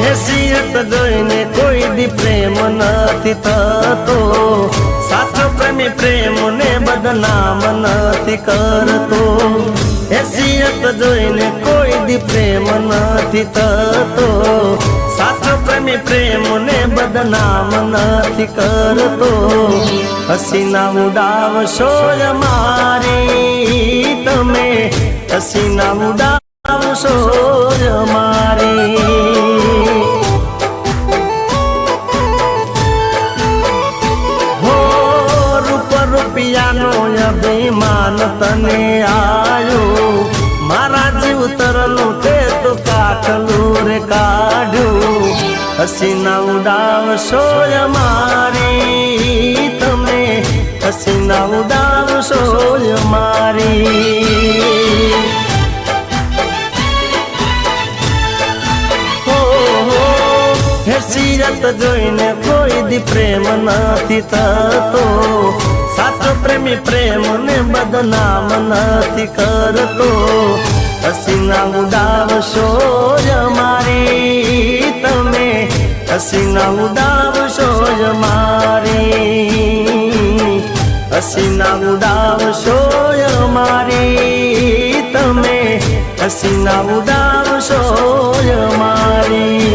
હેસિયત જોઈને કોઈ દી પ્રેમ નથી થતો, સાચો પ્રેમી પ્રેમને બદનામ નથી કરતો. હેસિયત જોઈને કોઈ દી પ્રેમ નથી થતો, સાચો પ્રેમી પ્રેમને બદનામ નથી કરતો. હસીના ઉડાવશો મારી તમે, હસીના ઉડાવશો મારી. હો રૂપ રૂપિયાનો અભિમાન તને આયો, મારા જીવતરનું તે તો કાઠલું રે કાઢ્યું. હસીના ઉડાવશો મારી તમે, હસીના ઉડાવશો મારી. હેસિયત જોઈને કોઈ દી પ્રેમ નથી થતો, સાચો પ્રેમી પ્રેમને બદનામ નથી કરતો. હસીના ઉડાવશો મારી તમે, હસીના ઉડાવશો મારી. હસીના ઉડાવશો મારી તમે, હસીના ઉડાવશો મારી.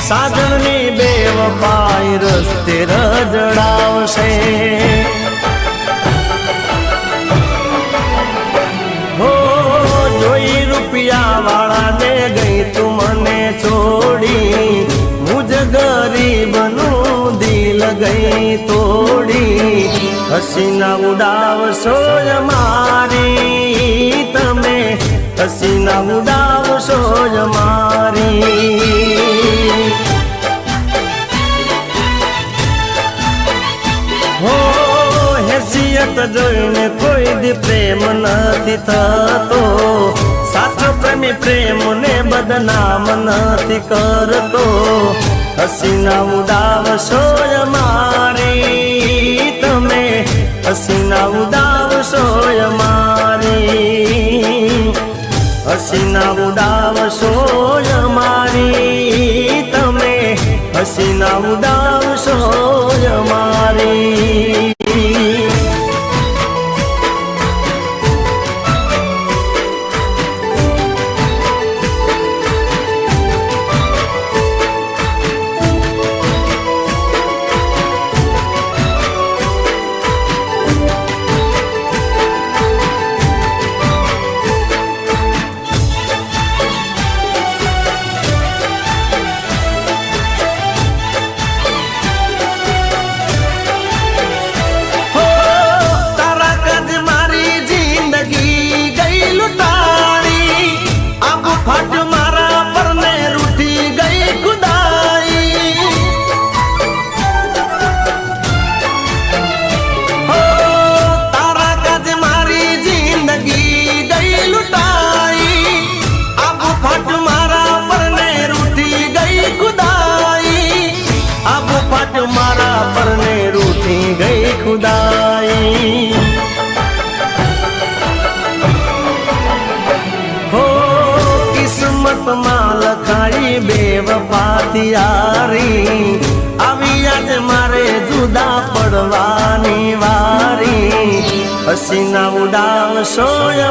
સાજણની બેવફાઈ રસ્તે રજડાવશે. હો જોઈ રૂપિયા વાળાને ગઈ તું મને છોડી, મુજ ગરીબનું દિલ ગઈ તોડી. હસીના ઉડાવશો મારી તમે, હસીના ઉડાવશો મારી. હો હેસિયત જોઈને કોઈ દી પ્રેમ નથી થતો, સાચો પ્રેમી પ્રેમને બદનામ નથી કરતો. હસીના ઉડાવશો મારી તમે, હસીના ઉડાવશો મારી. હસીના ઉડાવશો મારી તમે, હસીના ઉડાવશો મારી. ખુદાઈ હો કિસ્મતમાં લખાઈ બેવફાથી યારી આવી આજ મારે જુદા પડવાની વારી હસીના ઉડાવશો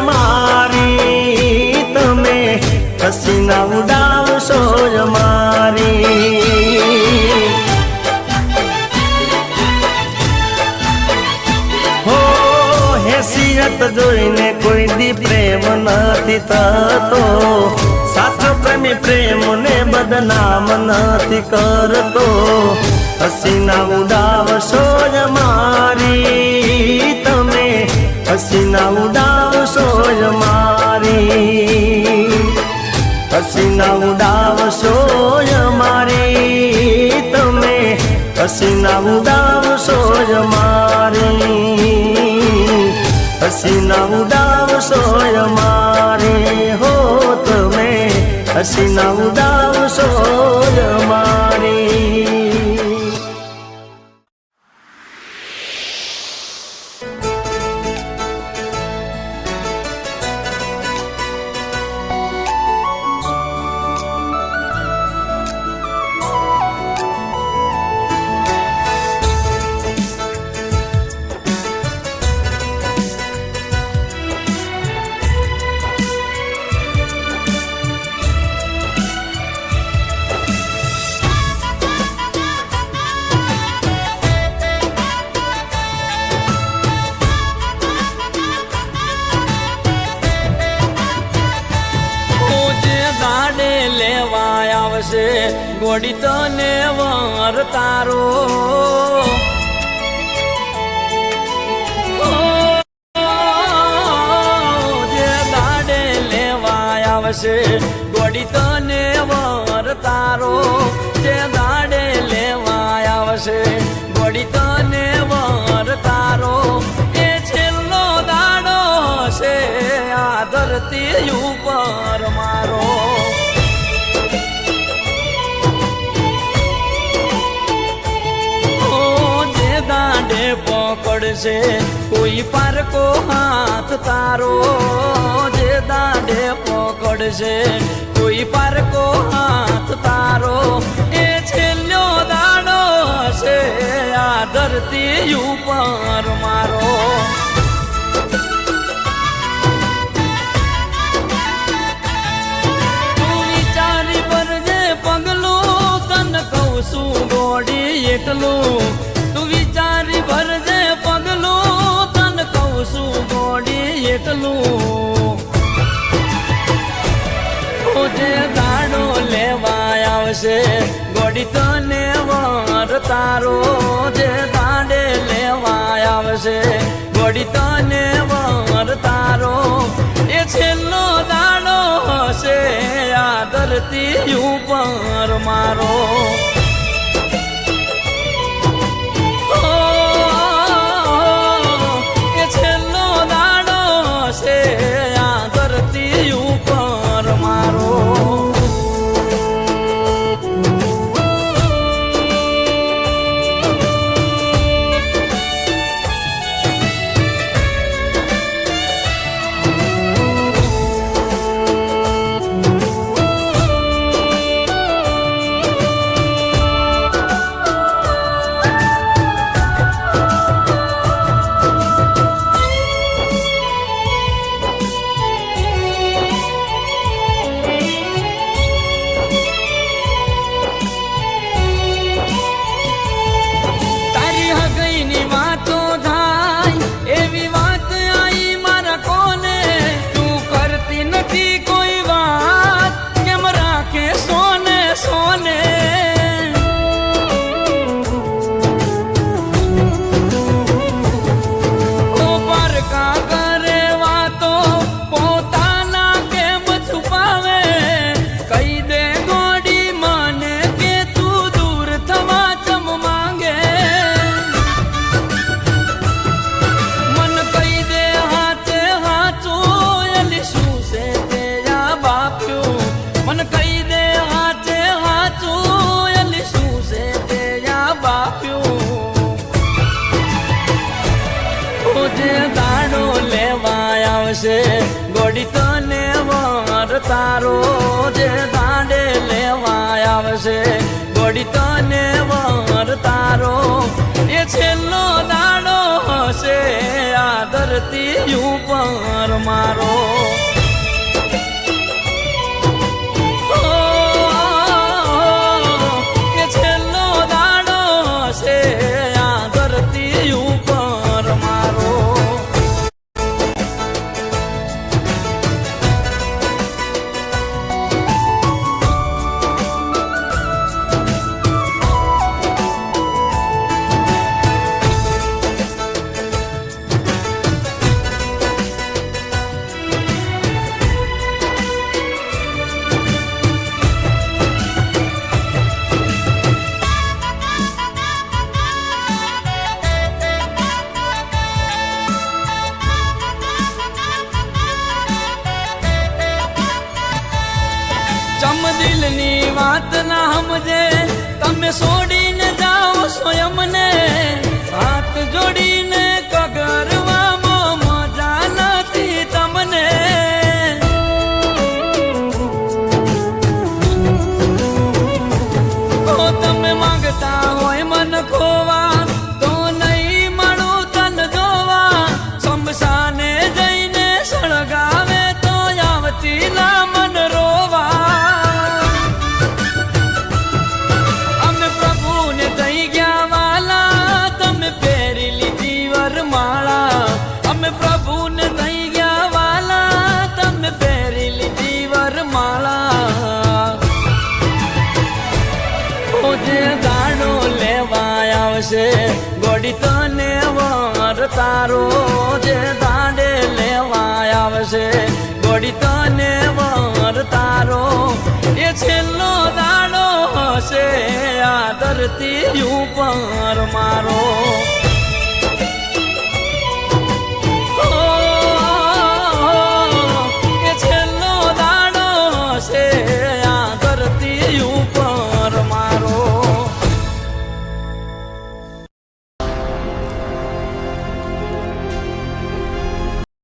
મારી તમે હસીના ઉડાવશો મારી હસીયત જોઈને કોઈ દી પ્રેમ નથી થતો, સાચો પ્રેમી પ્રેમને બદનામ નથી કરતો. હસીના ઉડાવશો જ મારી તમે, હસીના ઉડાવશો જ મારી, હસીના ઉડાવશો જ મારી તમે, હસીના ઉડાવશો જ મારી, હસીના ઉડાવશો જ મારી હો તમે, હસીના ઉડાવશો જ મારી. ગોડી તને વાર તારો જે દાડે લેવાય આવશે, ગોડી તને વાર તારો જે દાડે લેવાય આવશે, ગોડી તને વાર તારો એ છેલ્લો દાડો હશે આ ધરતી ઉપર મારો. દાંડે પકડશે કોઈ પારકો હાથ તારો, જે દાંડે પકડશે કોઈ પારકો હાથ તારો એ છેલ્લો દાડો હશે આ ધરતી ઉપર મારો. તું વિચારી ભરજે પગલું તને કહું છું ગોડી એટલું, તું વિચારી ભરજે પગલું તને કહું છું ગોડી એટલું. જે દાડો લેવાય આવશે ગોડી તને વાર તારો, જે દાડે લેવાય આવશે ગોડી તને વાર તારો એ છેલ્લો દાડો હશે આ ધરતી ઉપર મારો. આ ધરતી ઉપર મારો. ગોડી તને વાર તારો જે દાંડે લેવાય આવશે, ગોડી તને વાર તારો એ છેલ્લો દાડો હશે આ ધરતી ઉપર મારો. એ છેલ્લો દાડો હશે આ ધરતી ઉપર મારો. દિલની વાત ના સમજે તમે છોડીને જાઓ સ્વયંને હાથ જોડીને કગરવામાં મજા નથી તમને તો તમે માંગતા હોય મન ખોવા તો નહીં મળું તન જોવા શમશાને જઈને સળગાવે તો આવતી ના મન રોવા અમે પ્રભુને થઈ ગયા વાલા તમે પહેરી લીધી વરમાળા અમે પ્રભુને થઈ ગયા વાલા તમે પહેરી લીધી વરમાળા જે દાડો લેવા આવશે ગોડી તને વર તારો જે દાડે લેવા આવશે ગોડી તને વર તારો એ છેલ્લો દાડો હશે આ ધરતી ઉપર મારો